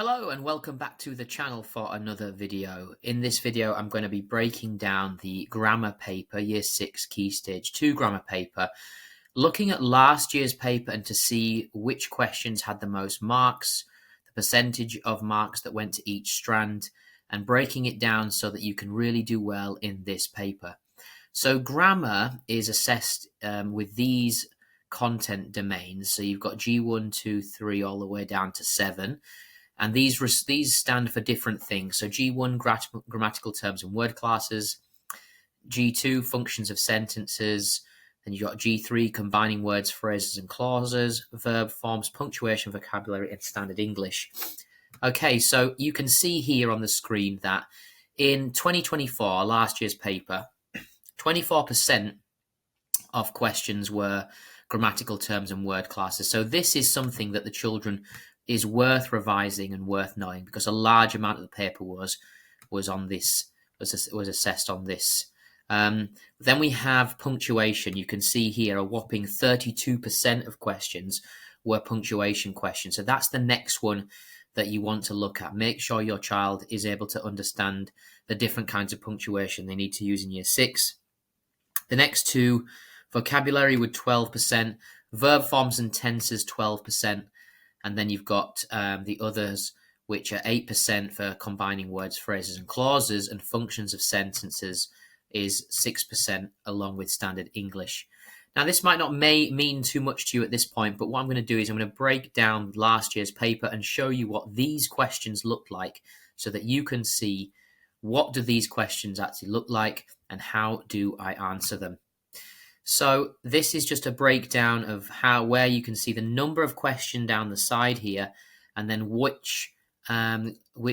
Hello and welcome back to the channel for another video. In this video I'm going to be breaking down the grammar paper, Year 6 Key Stage 2 grammar paper, looking at last year's paper and to see which questions had the most marks, the percentage of marks that went to each strand, and breaking it down so that you can really do well in this paper. So grammar is assessed with these content domains. So you've got G1, 2, 3 all the way down to 7. And these stand for different things. So G1, grammatical terms and word classes. G2, functions of sentences. Then you've got G3, combining words, phrases, and clauses. Verb forms, punctuation, vocabulary, and standard English. Okay, so you can see here on the screen that in 2024, last year's paper, 24% of questions were grammatical terms and word classes. So this is something that the children is worth revising and worth knowing, because a large amount of the paper was on this, was assessed on this. Then we have punctuation. You can see here a whopping 32% of questions were punctuation questions. So that's the next one that you want to look at. Make sure your child is able to understand the different kinds of punctuation they need to use in Year 6. The next two, vocabulary with 12%, verb forms and tenses 12%, and then you've got the others, which are 8% for combining words, phrases, and clauses, and functions of sentences is 6%, along with standard English. Now, this might not mean too much to you at this point, but what I'm going to do is I'm going to break down last year's paper and show you what these questions look like so that you can see what do these questions actually look like and how do I answer them. So this is just a breakdown of where you can see the number of questions down the side here, and then which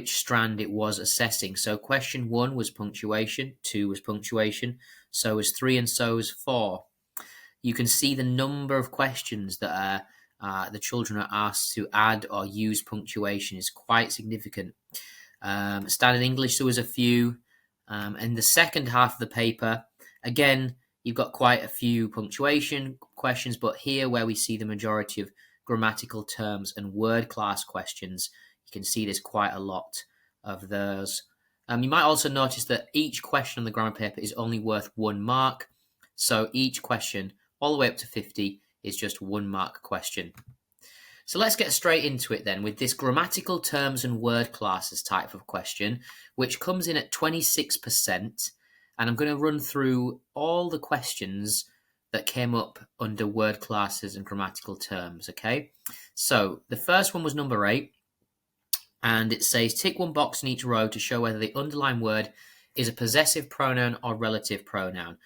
strand it was assessing. So question 1 was punctuation, 2 was punctuation, so was 3, and so was 4. You can see the number of questions that the children are asked to add or use punctuation is quite significant. Standard English, there was a few. In the second half of the paper, again, you've got quite a few punctuation questions, but here where we see the majority of grammatical terms and word class questions, you can see there's quite a lot of those. You might also notice that each question on the grammar paper is only worth 1 mark. So each question, all the way up to 50, is just 1 mark question. So let's get straight into it then with this grammatical terms and word classes type of question, which comes in at 26%. And I'm going to run through all the questions that came up under word classes and grammatical terms, okay? So the first one was number 8, and it says tick 1 box in each row to show whether the underlined word is a possessive pronoun or relative pronoun.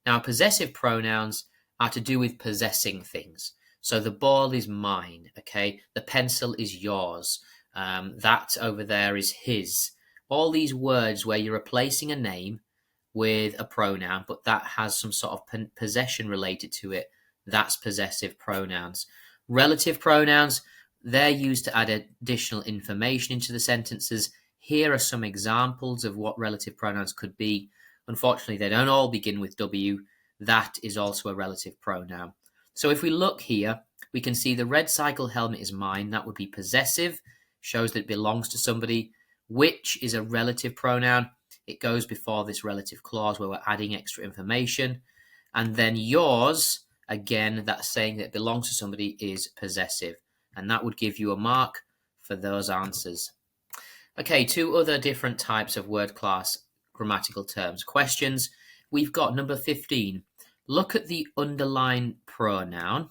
Now, possessive pronouns are to do with possessing things. So the ball is mine, okay? The pencil is yours. That over there is his. All these words where you're replacing a name with a pronoun, but that has some sort of possession related to it, that's possessive pronouns. Relative pronouns, they're used to add additional information into the sentences. Here are some examples of what relative pronouns could be. Unfortunately, they don't all begin with W. That is also a relative pronoun. So if we look here, we can see the red cycle helmet is mine. That would be possessive, shows that it belongs to somebody. Which is a relative pronoun. It goes before this relative clause where we're adding extra information. And then yours, again, that's saying that it belongs to somebody, is possessive. And that would give you a mark for those answers. Okay, 2 other different types of word class grammatical terms. Questions. We've got number 15. Look at the underlined pronoun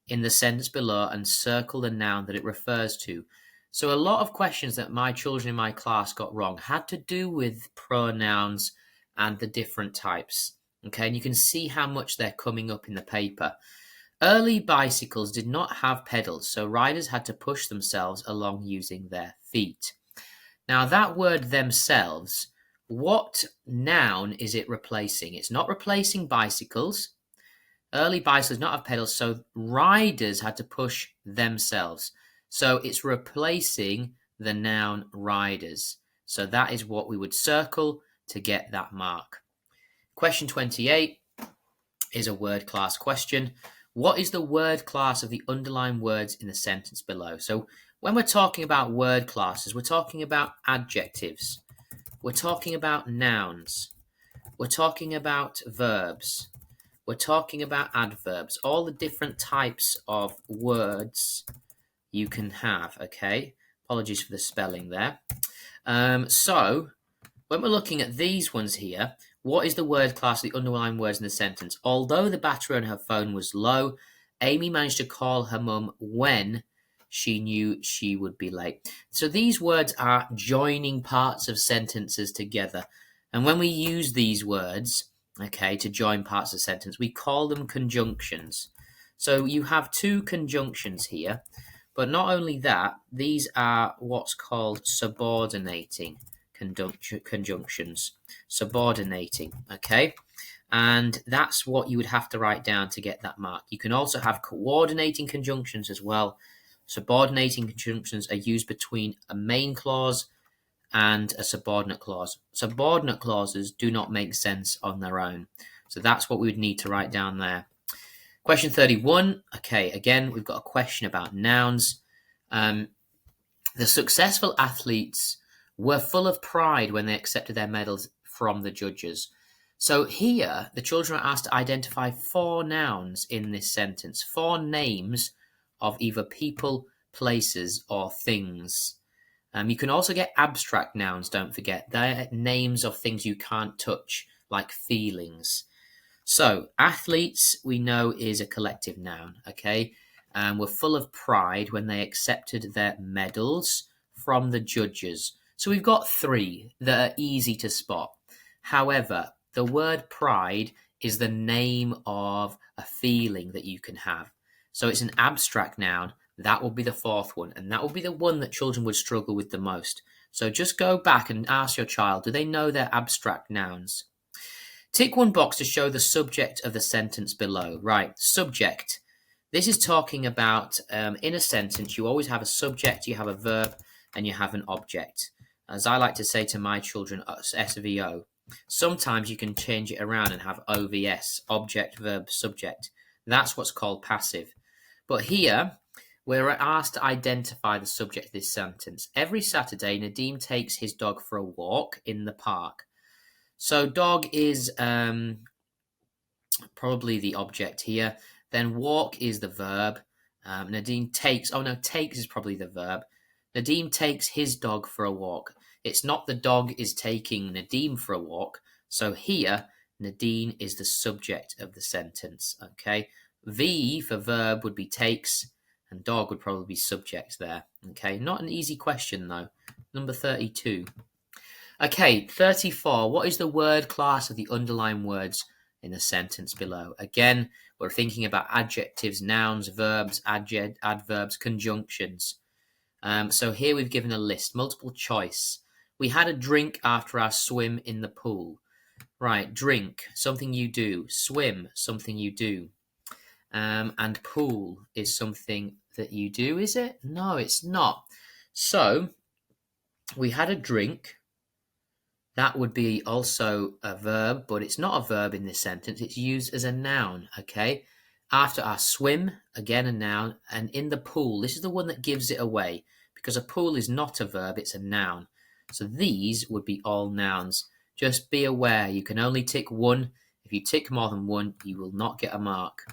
in the sentence below and circle the noun that it refers to. So a lot of questions that my children in my class got wrong had to do with pronouns and the different types. Okay, and you can see how much they're coming up in the paper. Early bicycles did not have pedals, so riders had to push themselves along using their feet. Now that word themselves, what noun is it replacing? It's not replacing bicycles. Early bicycles did not have pedals, so riders had to push themselves. So it's replacing the noun riders. So that is what we would circle to get that mark. Question 28 is a word class question. What is the word class of the underlined words in the sentence below? So When we're talking about word classes, we're talking about adjectives. We're talking about nouns. We're talking about verbs. We're talking about adverbs. All the different types of words you can have, okay? Apologies for the spelling there. So, when we're looking at these ones here, what is the word class of the underlying words in the sentence? Although the battery on her phone was low, Amy managed to call her mum when she knew she would be late. So these words are joining parts of sentences together. And when we use these words, okay, to join parts of a sentence, we call them conjunctions. So you have two conjunctions here, but not only that, these are what's called subordinating conjunctions. Subordinating, okay? And that's what you would have to write down to get that mark. You can also have coordinating conjunctions as well. Subordinating conjunctions are used between a main clause and a subordinate clause. Subordinate clauses do not make sense on their own. So that's what we would need to write down there. Question 31. Okay, again, we've got a question about nouns. The successful athletes were full of pride when they accepted their medals from the judges. So here, the children are asked to identify 4 nouns in this sentence, 4 names of either people, places, or things. You can also get abstract nouns, don't forget. They're names of things you can't touch, like feelings. So, athletes, we know, is a collective noun, okay? And were full of pride when they accepted their medals from the judges. So we've got 3 that are easy to spot. However, the word pride is the name of a feeling that you can have. So it's an abstract noun. That will be the 4th one, and that will be the one that children would struggle with the most. So just go back and ask your child, do they know their abstract nouns? Tick one box to show the subject of the sentence below. Right, subject. This is talking about, in a sentence, you always have a subject, you have a verb, and you have an object. As I like to say to my children, SVO. Sometimes you can change it around and have OVS, object, verb, subject. That's what's called passive. But here, we're asked to identify the subject of this sentence. Every Saturday, Nadeem takes his dog for a walk in the park. So dog is probably the object here. Then walk is the verb. Nadeem takes, takes is probably the verb. Nadeem takes his dog for a walk. It's not the dog is taking Nadeem for a walk. So here, Nadeem is the subject of the sentence, okay? V for verb would be takes, and dog would probably be subject there, okay? Not an easy question, though. Number 32. Okay, 34. What is the word class of the underlying words in the sentence below? Again, we're thinking about adjectives, nouns, verbs, adverbs, conjunctions. So here we've given a list, multiple choice. We had a drink after our swim in the pool. Right, drink, something you do. Swim, something you do. And pool is something that you do, is it? No, it's not. So, we had a drink. That would be also a verb, but it's not a verb in this sentence. It's used as a noun, okay? After our swim, again a noun, and in the pool, this is the one that gives it away, because a pool is not a verb, it's a noun. So these would be all nouns. Just be aware, you can only tick one. If you tick more than one, you will not get a mark.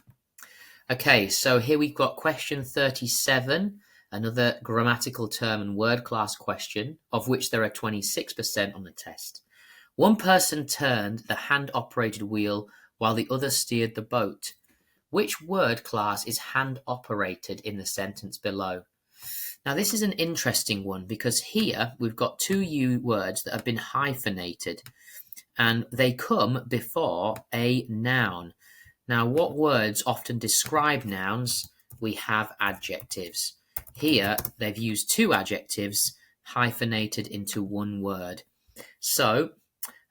Okay, so here we've got question 37, another grammatical term and word class question, of which there are 26% on the test. One person turned the hand-operated wheel while the other steered the boat. Which word class is hand-operated in the sentence below? Now, this is an interesting one because here we've got 2 words that have been hyphenated, and they come before a noun. Now, what words often describe nouns? We have adjectives. Here, they've used 2 adjectives hyphenated into 1 word. So,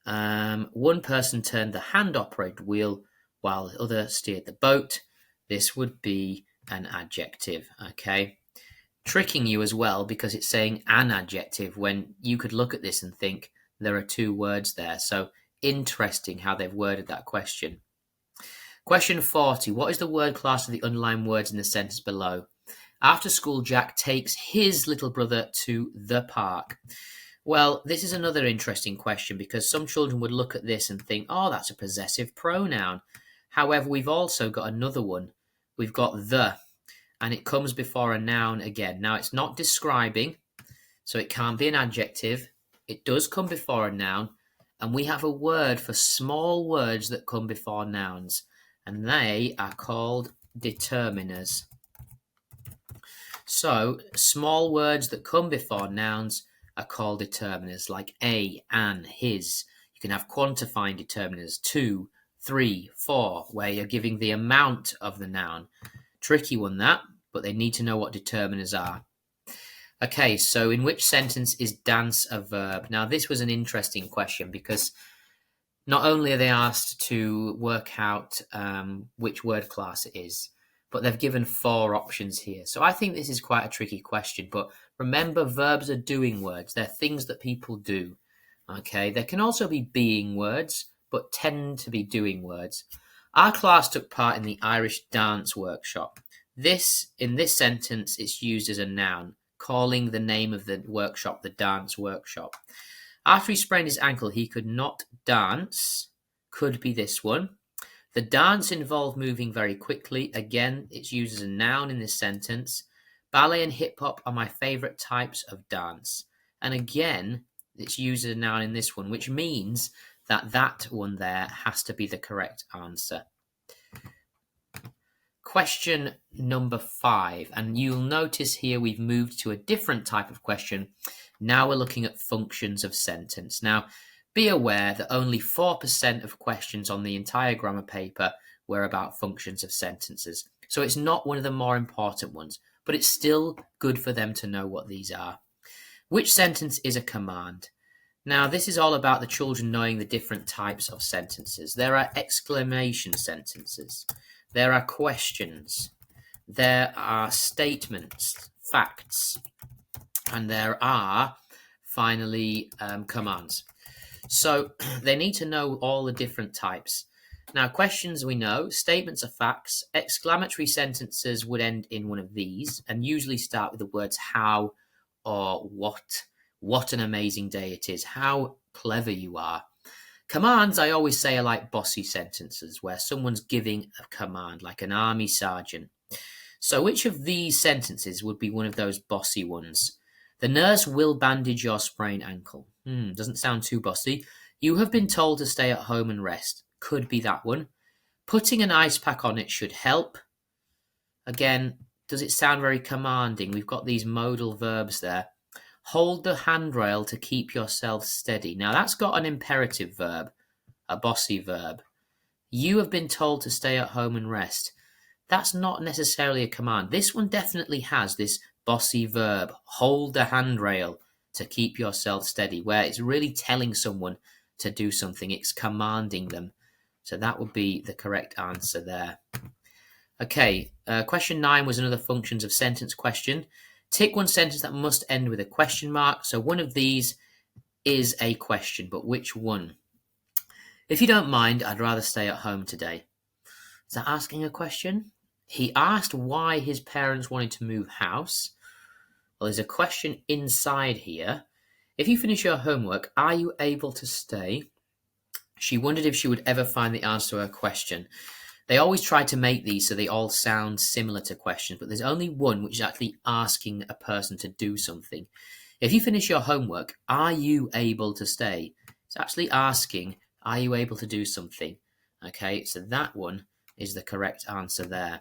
one person turned the hand-operated wheel while the other steered the boat. This would be an adjective, okay? Tricking you as well because it's saying an adjective when you could look at this and think there are 2 words there. So, interesting how they've worded that question. Question 40. What is the word class of the underlying words in the sentence below? After school, Jack takes his little brother to the park. Well, this is another interesting question because some children would look at this and think, oh, that's a possessive pronoun. However, we've also got another one. We've got the, and it comes before a noun again. Now, it's not describing, so it can't be an adjective. It does come before a noun, and we have a word for small words that come before nouns, and they are called determiners. So, small words that come before nouns are called determiners, like a, an, his. You can have quantifying determiners, 2, 3, 4, where you're giving the amount of the noun. Tricky one, that, but they need to know what determiners are. Okay, so in which sentence is dance a verb? Now, this was an interesting question because not only are they asked to work out which word class it is, but they've given 4 options here. So I think this is quite a tricky question, but remember, verbs are doing words. They're things that people do. Okay, there can also be being words, but tend to be doing words. Our class took part in the Irish dance workshop. In this sentence, it's used as a noun, calling the name of the workshop the dance workshop. After he sprained his ankle, he could not dance. Could be this one. The dance involved moving very quickly. Again, it's used as a noun in this sentence. Ballet and hip-hop are my favourite types of dance. And again, it's used as a noun in this one, which means that one there has to be the correct answer. Question number 5, and you'll notice here we've moved to a different type of question. Now we're looking at functions of sentence. Now, be aware that only 4% of questions on the entire grammar paper were about functions of sentences. So it's not one of the more important ones, but it's still good for them to know what these are. Which sentence is a command? Now, this is all about the children knowing the different types of sentences. There are exclamation sentences. There are questions. There are statements, facts. And there are, finally, commands. So they need to know all the different types. Now, questions we know, statements are facts. Exclamatory sentences would end in one of these and usually start with the words how or what. What an amazing day it is. How clever you are. Commands, I always say, are like bossy sentences where someone's giving a command, like an army sergeant. So which of these sentences would be one of those bossy ones? The nurse will bandage your sprained ankle. Doesn't sound too bossy. You have been told to stay at home and rest. Could be that one. Putting an ice pack on it should help. Again, does it sound very commanding? We've got these modal verbs there. Hold the handrail to keep yourself steady. Now that's got an imperative verb, a bossy verb. You have been told to stay at home and rest. That's not necessarily a command. This one definitely has this bossy verb, hold the handrail to keep yourself steady, where it's really telling someone to do something. It's commanding them. So that would be the correct answer there. Okay, question 9 was another functions of sentence question. Tick one sentence that must end with a question mark. So one of these is a question, but which one? If you don't mind, I'd rather stay at home today. Is that asking a question? He asked why his parents wanted to move house. Well, there's a question inside here. If you finish your homework, are you able to stay? She wondered if she would ever find the answer to her question. They always try to make these so they all sound similar to questions, but there's only one which is actually asking a person to do something. If you finish your homework, are you able to stay? It's actually asking, are you able to do something? Okay, so that one is the correct answer there.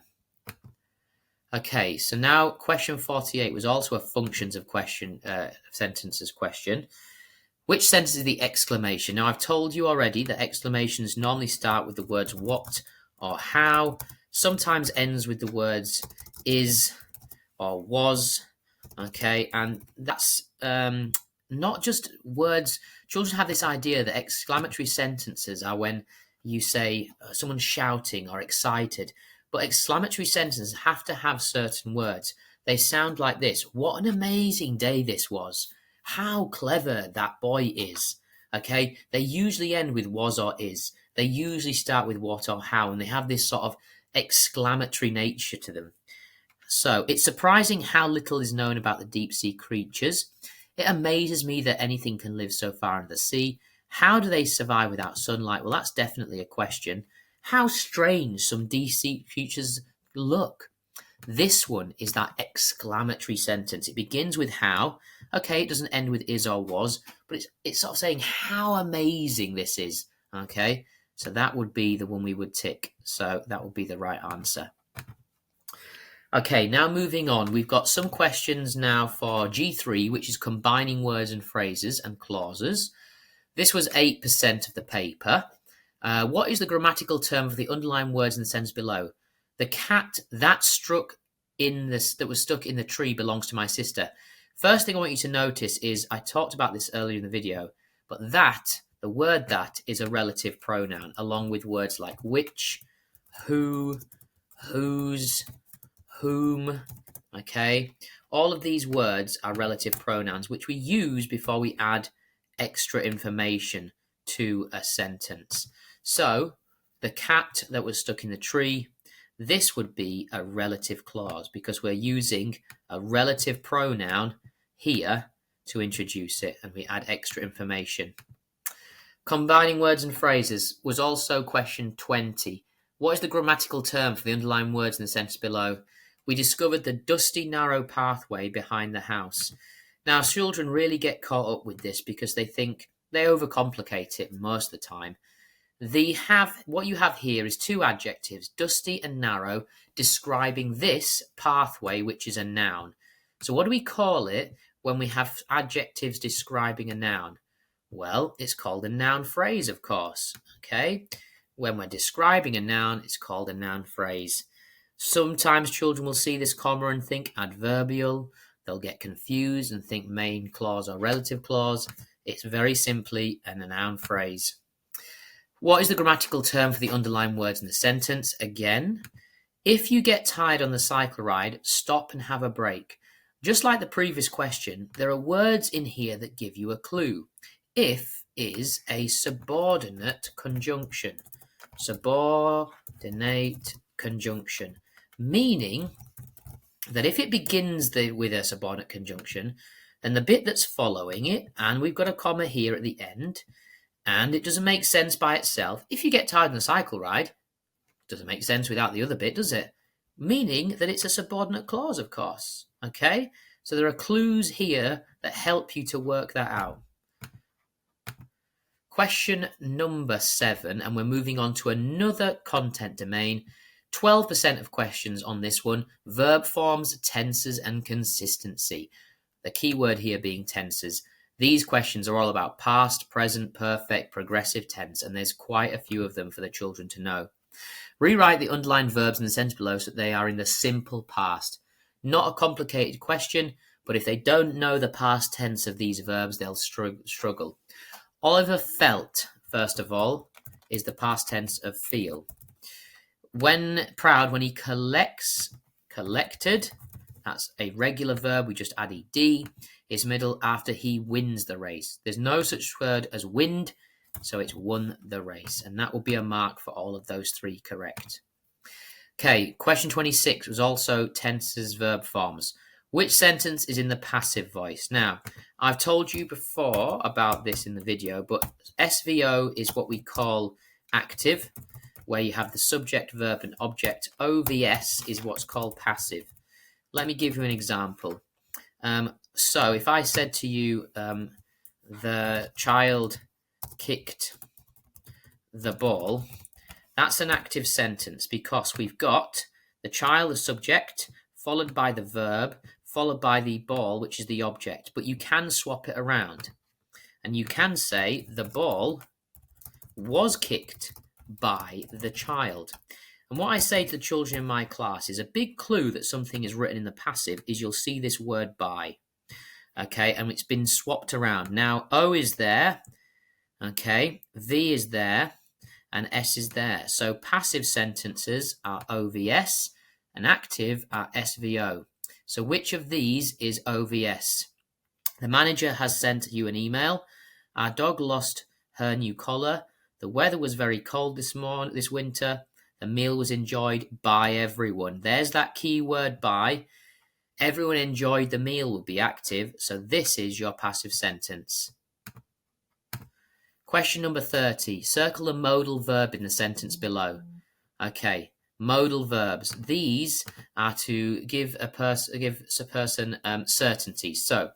Okay, so now question 48 was also a functions of sentences question. Which sentence is the exclamation? Now, I've told you already that exclamations normally start with the words what or how, sometimes ends with the words is or was, okay, and that's not just words. Children have this idea that exclamatory sentences are when you say someone's shouting or excited, but exclamatory sentences have to have certain words. They sound like this: what an amazing day this was. How clever that boy is. Okay, they usually end with was or is. They usually start with what or how, and they have this sort of exclamatory nature to them. So it's surprising how little is known about the deep sea creatures. It amazes me that anything can live so far in the sea. How do they survive without sunlight? Well, that's definitely a question. How strange some deep sea creatures look. This one is that exclamatory sentence. It begins with how. Okay, it doesn't end with is or was, but it's sort of saying how amazing this is. Okay, so that would be the one we would tick. So that would be the right answer. Okay, now moving on, we've got some questions now for G3, which is combining words and phrases and clauses. This was 8% of the paper. What is the grammatical term for the underlined words in the sentence below? The cat that was stuck in the tree belongs to my sister. First thing I want you to notice is I talked about this earlier in the video, but the word that is a relative pronoun, along with words like which, who, whose, whom, okay? All of these words are relative pronouns, which we use before we add extra information to a sentence. So, the cat that was stuck in the tree, this would be a relative clause because we're using a relative pronoun here to introduce it, and we add extra information. Combining words and phrases was also question 20. What is the grammatical term for the underlined words in the sentence below? We discovered the dusty, narrow pathway behind the house. Now, children really get caught up with this because they think they overcomplicate it most of the time. What you have here is two adjectives, dusty and narrow, describing this pathway, which is a noun. So what do we call it when we have adjectives describing a noun? Well, it's called a noun phrase, of course. Okay? When we're describing a noun, it's called a noun phrase. Sometimes children will see this comma and think adverbial. They'll get confused and think main clause or relative clause. It's very simply a noun phrase. What is the grammatical term for the underlined words in the sentence? Again, if you get tired on the cycle ride, stop and have a break. Just like the previous question, there are words in here that give you a clue. If is a subordinate conjunction. Subordinate conjunction. Meaning that if it begins with a subordinate conjunction, then the bit that's following it, and we've got a comma here at the end, and it doesn't make sense by itself. If you get tired on the cycle ride, it doesn't make sense without the other bit, does it? Meaning that it's a subordinate clause, of course. Okay? So there are clues here that help you to work that out. Question number 7, and we're moving on to another content domain. 12% of questions on this one, verb forms, tenses, and consistency. The key word here being tenses. These questions are all about past, present, perfect, progressive tense, and there's quite a few of them for the children to know. Rewrite the underlined verbs in the sentence below so that they are in the simple past. Not a complicated question, but if they don't know the past tense of these verbs, they'll struggle. Oliver felt, first of all, is the past tense of feel. When proud, when he collected, that's a regular verb, we just add ed, is middle after he wins the race. There's no such word as wind, so it's won the race, and that will be a mark for all of those three correct. Okay, question 26 was also tenses, verb forms. Which sentence is in the passive voice? Now, I've told you before about this in the video, but SVO is what we call active, where you have the subject, verb, and object. OVS is what's called passive. Let me give you an example. So if I said to you, the child kicked the ball, that's an active sentence because we've got the child, the subject, followed by the verb, followed by the ball, which is the object. But you can swap it around. And you can say the ball was kicked by the child. And what I say to the children in my class is a big clue that something is written in the passive is you'll see this word by. Okay, and it's been swapped around. Now, O is there, okay, V is there, and S is there. So passive sentences are OVS, and active are SVO. So which of these is OVS? The manager has sent you an email. Our dog lost her new collar. The weather was very cold this winter. The meal was enjoyed by everyone. There's that key word by. Everyone enjoyed the meal would be active, so this is your passive sentence. Question number 30. Circle the modal verb in the sentence below. Okay, modal verbs. These are to give a person certainty. So,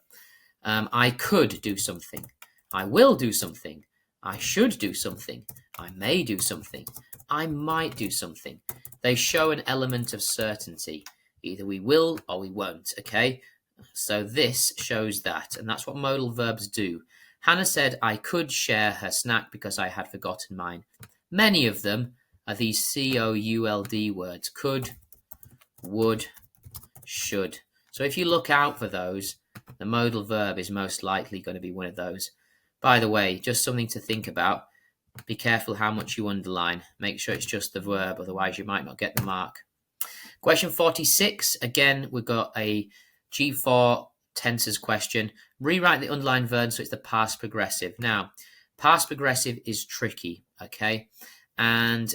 I could do something. I will do something. I should do something. I may do something. I might do something. They show an element of certainty. Either we will or we won't, okay? So this shows that, and that's what modal verbs do. Hannah said I could share her snack because I had forgotten mine. Many of them are these COULD words. Could, would, should. So if you look out for those, the modal verb is most likely going to be one of those. By the way, just something to think about. Be careful how much you underline. Make sure it's just the verb, otherwise you might not get the mark. Question 46. Again, we've got a G4 tenses question. Rewrite the underlined verb so it's the past progressive. Now, past progressive is tricky, okay? And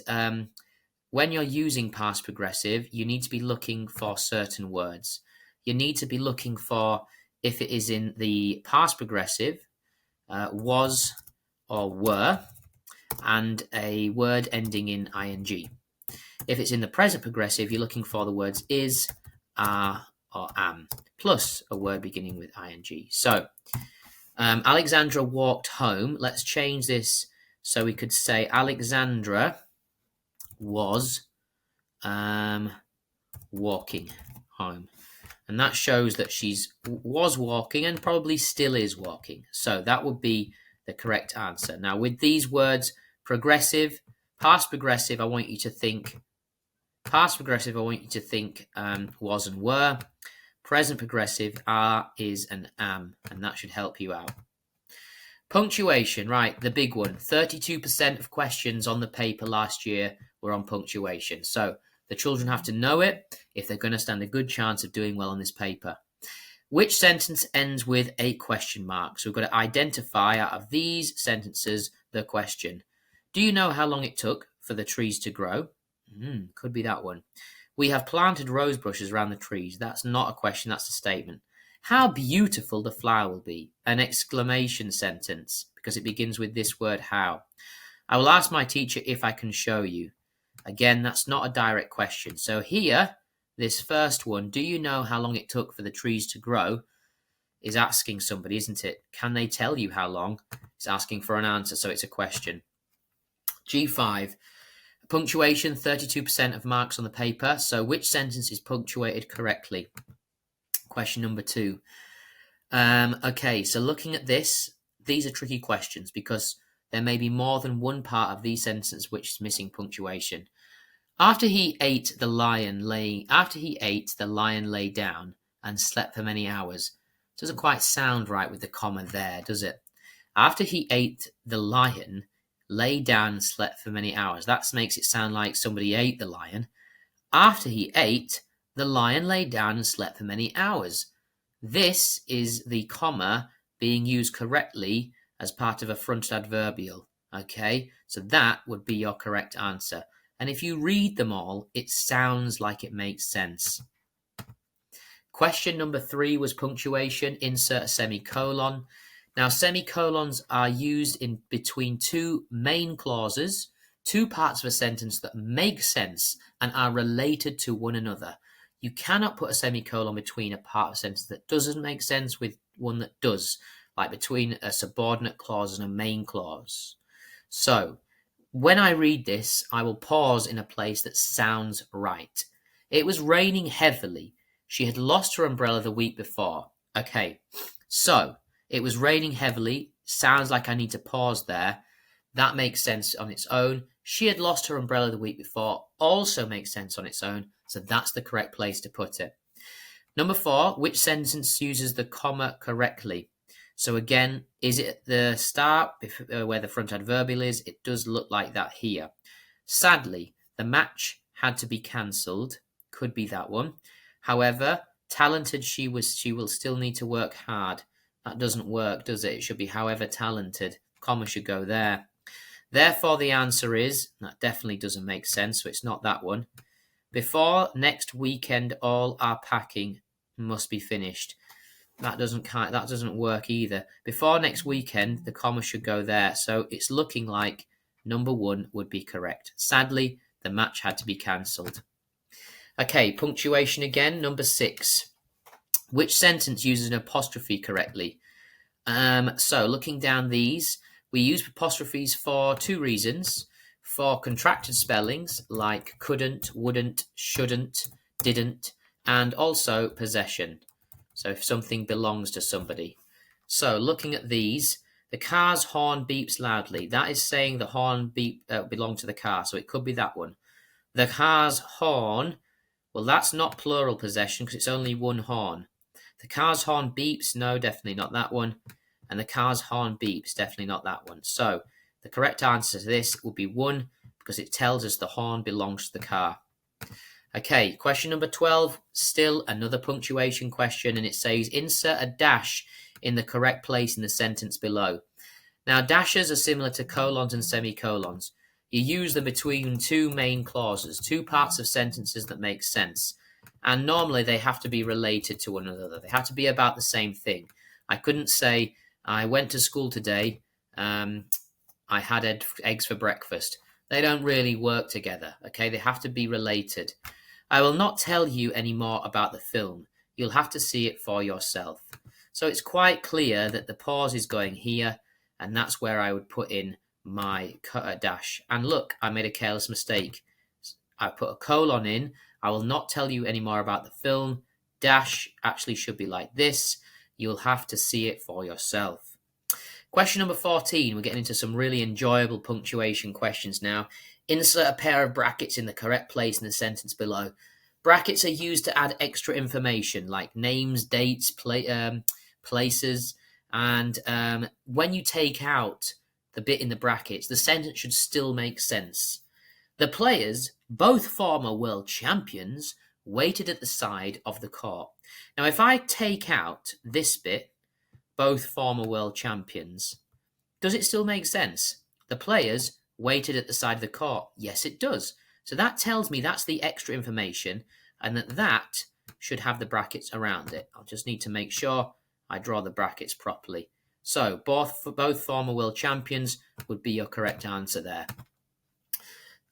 when you're using past progressive, you need to be looking for certain words. You need to be looking for, if it is in the past progressive, was or were, and a word ending in ing. If it's in the present progressive, you're looking for the words is, are, or am, plus a word beginning with ing. So, Alexandra walked home. Let's change this so we could say Alexandra was walking home. And that shows that was walking and probably still is walking. So that would be the correct answer. Now, with these words, progressive, past progressive, I want you to think was and were. Present progressive, are, is, and am. And that should help you out. Punctuation, right, the big one. 32% of questions on the paper last year were on punctuation. So the children have to know it if they're going to stand a good chance of doing well on this paper. Which sentence ends with a question mark? So we've got to identify out of these sentences the question. Do you know how long it took for the trees to grow? Could be that one. We have planted rose bushes around the trees. That's not a question, that's a statement. How beautiful the flower will be. An exclamation sentence, because it begins with this word how. I will ask my teacher if I can show you. Again, that's not a direct question. So here, this first one, do you know how long it took for the trees to grow, is asking somebody, isn't it? Can they tell you how long? It's asking for an answer, so it's a question. G5. Punctuation, 32% of marks on the paper. So which sentence is punctuated correctly? Question number 2. Okay, so looking at this, these are tricky questions because there may be more than one part of these sentences which is missing punctuation. After he ate, the lion lay down and slept for many hours. Doesn't quite sound right with the comma there, does it? After he ate, the lion lay down and slept for many hours. That makes it sound like somebody ate the lion. After he ate, the lion lay down and slept for many hours. This is the comma being used correctly as part of a front adverbial. Okay, so that would be your correct answer. And if you read them all, it sounds like it makes sense. Question number 3 was punctuation. Insert a semicolon. Now, semicolons are used in between two main clauses, two parts of a sentence that make sense and are related to one another. You cannot put a semicolon between a part of a sentence that doesn't make sense with one that does, like between a subordinate clause and a main clause. So, when I read this, I will pause in a place that sounds right. It was raining heavily. She had lost her umbrella the week before. Okay, so it was raining heavily. Sounds like I need to pause there. That makes sense on its own. She had lost her umbrella the week before. Also makes sense on its own. So that's the correct place to put it. Number 4, which sentence uses the comma correctly? So again, is it at the start where the front adverbial is? It does look like that here. Sadly, the match had to be cancelled. Could be that one. However, talented she will still need to work hard. That doesn't work, does it? It should be however talented. Comma should go there. Therefore, the answer is, that definitely doesn't make sense, so it's not that one. Before next weekend, all our packing must be finished. That doesn't work either. Before next weekend, the comma should go there. So it's looking like number 1 would be correct. Sadly, the match had to be cancelled. Okay, punctuation again. Number 6. Which sentence uses an apostrophe correctly? So looking down these, we use apostrophes for 2 reasons. For contracted spellings like couldn't, wouldn't, shouldn't, didn't, and also possession. So if something belongs to somebody. So looking at these, the car's horn beeps loudly. That is saying the horn belonged to the car, so it could be that one. The car's horn, well, that's not plural possession because it's only one horn. The car's horn beeps, no, definitely not that one. And the car's horn beeps, definitely not that one. So the correct answer to this would be 1 because it tells us the horn belongs to the car. Okay, question number 12, still another punctuation question, and it says insert a dash in the correct place in the sentence below. Now, dashes are similar to colons and semicolons. You use them between 2 main clauses, 2 parts of sentences that make sense. And normally they have to be related to one another. They have to be about the same thing. I couldn't say, I went to school today, I had eggs for breakfast. They don't really work together, okay? They have to be related. I will not tell you any more about the film. You'll have to see it for yourself. So it's quite clear that the pause is going here, and that's where I would put in my dash. And look, I made a careless mistake. I put a colon in. I will not tell you any more about the film. Dash actually should be like this. You'll have to see it for yourself. Question number 14. We're getting into some really enjoyable punctuation questions now. Insert a pair of brackets in the correct place in the sentence below. Brackets are used to add extra information like names, dates, places, and when you take out the bit in the brackets, the sentence should still make sense. The players, both former world champions, waited at the side of the court. Now, if I take out this bit, both former world champions, does it still make sense? The players waited at the side of the court. Yes, it does. So that tells me that's the extra information and that should have the brackets around it. I'll just need to make sure I draw the brackets properly. So both former world champions would be your correct answer there.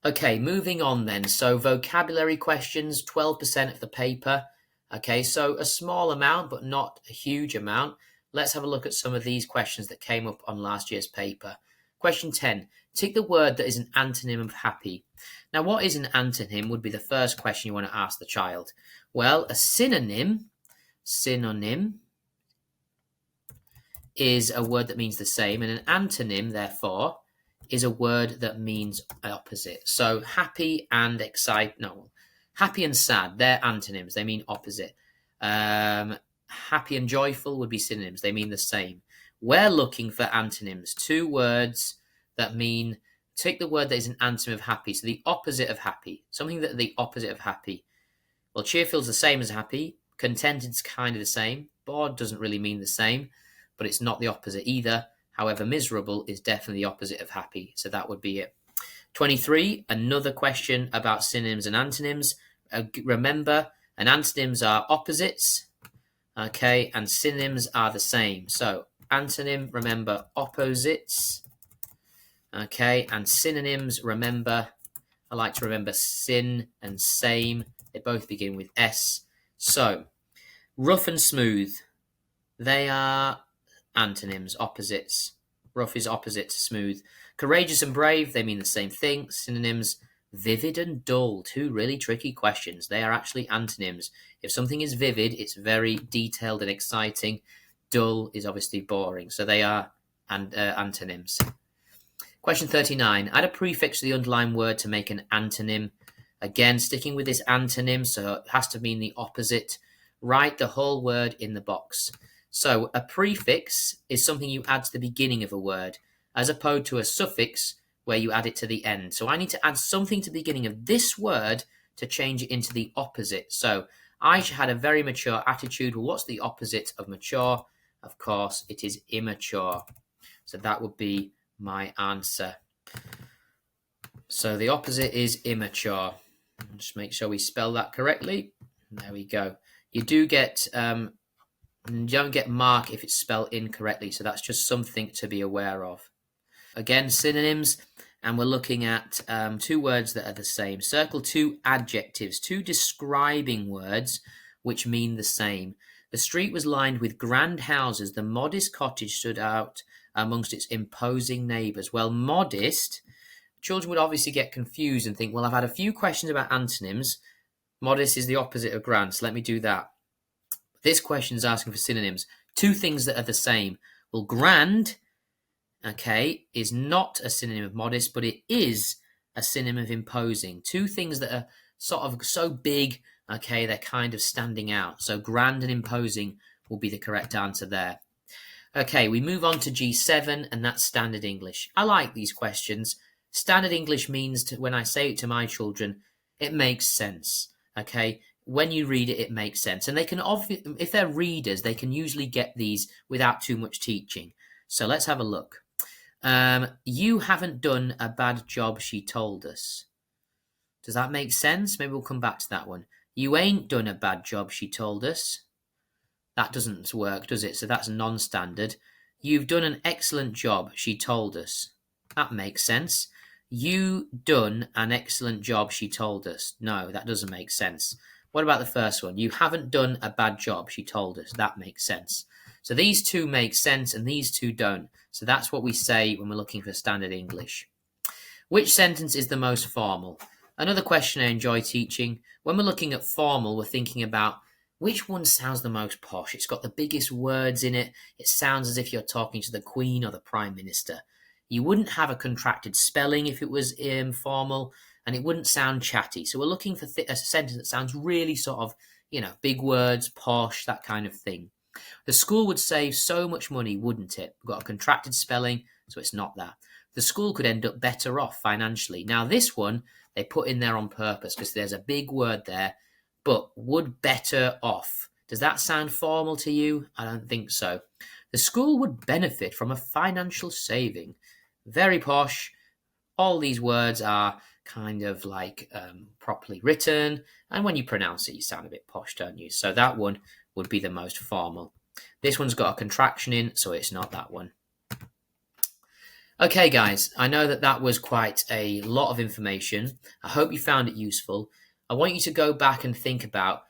Okay, moving on then. So vocabulary questions, 12% of the paper. Okay, so a small amount, but not a huge amount. Let's have a look at some of these questions that came up on last year's paper. Question 10. Tick the word that is an antonym of happy. Now, what is an antonym would be the first question you want to ask the child. Well, a synonym is a word that means the same, and an antonym, therefore, is a word that means opposite. So happy and happy and sad, they're antonyms. They mean opposite. Happy and joyful would be synonyms. They mean the same. We're looking for antonyms, 2 words that mean, take the word that is an antonym of happy. So the opposite of happy, something that the opposite of happy. Well, cheerful's the same as happy. Contented's kind of the same. Bored doesn't really mean the same, but it's not the opposite either. However, miserable is definitely the opposite of happy. So that would be it. 23, another question about synonyms and antonyms. Remember, antonyms are opposites. Okay, and synonyms are the same. So antonym, remember, opposites. Okay, and synonyms, remember, I like to remember syn and same. They both begin with S. So, rough and smooth, they are antonyms, opposites. Rough is opposite to smooth. Courageous and brave, they mean the same thing. Synonyms, vivid and dull, 2 really tricky questions. They are actually antonyms. If something is vivid, it's very detailed and exciting. Dull is obviously boring. So they are antonyms. Question 39. Add a prefix to the underlined word to make an antonym. Again, sticking with this antonym, so it has to mean the opposite. Write the whole word in the box. So a prefix is something you add to the beginning of a word, as opposed to a suffix where you add it to the end. So I need to add something to the beginning of this word to change it into the opposite. So Aisha had a very mature attitude. Well, what's the opposite of mature? Of course, it is immature. So that would be my answer. So the opposite is immature. Just make sure we spell that correctly. There we go. You do get you don't get mark if it's spelled incorrectly, so that's just something to be aware of. Again, synonyms, and we're looking at two words that are the same. Circle two adjectives, two describing words which mean the same. The street was lined with grand houses. The modest cottage stood out amongst its imposing neighbours. Well, modest, children would obviously get confused and think, well, I've had a few questions about antonyms. Modest is the opposite of grand, so let me do that. This question is asking for synonyms. Two things that are the same. Well, grand, okay, is not a synonym of modest, but it is a synonym of imposing. Two things that are sort of so big, okay, they're kind of standing out. So grand and imposing will be the correct answer there. Okay, we move on to G7, and that's Standard English. I like these questions. Standard English means, when I say it to my children, it makes sense, okay? When you read it, it makes sense. And they can, if they're readers, they can usually get these without too much teaching. So let's have a look. You haven't done a bad job, she told us. Does that make sense? Maybe we'll come back to that one. You ain't done a bad job, she told us. That doesn't work, does it? So that's non-standard. You've done an excellent job, she told us. That makes sense. You done an excellent job, she told us. No, that doesn't make sense. What about the first one? You haven't done a bad job, she told us. That makes sense. So these two make sense and these two don't. So that's what we say when we're looking for Standard English. Which sentence is the most formal? Another question I enjoy teaching. When we're looking at formal, we're thinking about which one sounds the most posh. It's got the biggest words in it. It sounds as if you're talking to the Queen or the Prime Minister. You wouldn't have a contracted spelling if it was informal, and it wouldn't sound chatty. So we're looking for a sentence that sounds really sort of, big words, posh, that kind of thing. The school would save so much money, wouldn't it? We've got a contracted spelling, so it's not that. The school could end up better off financially. Now, this one, they put in there on purpose because there's a big word there, but would better off. Does that sound formal to you? I don't think so. The school would benefit from a financial saving. Very posh. All these words are kind of like properly written, and when you pronounce it, you sound a bit posh, don't you? So that one would be the most formal. This one's got a contraction in, so it's not that one. Okay, guys, I know that was quite a lot of information. I hope you found it useful. I want you to go back and think about,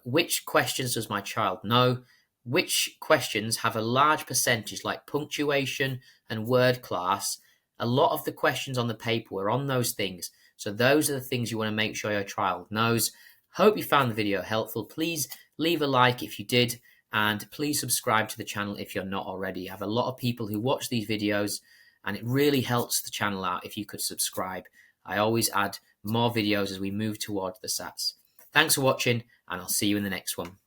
which questions does my child know? Which questions have a large percentage, like punctuation and word class? A lot of the questions on the paper are on those things. So those are the things you want to make sure your child knows. Hope you found the video helpful. Please leave a like if you did, and please subscribe to the channel if you're not already. I have a lot of people who watch these videos, and it really helps the channel out if you could subscribe. I always add more videos as we move towards the SATs. Thanks for watching, and I'll see you in the next one.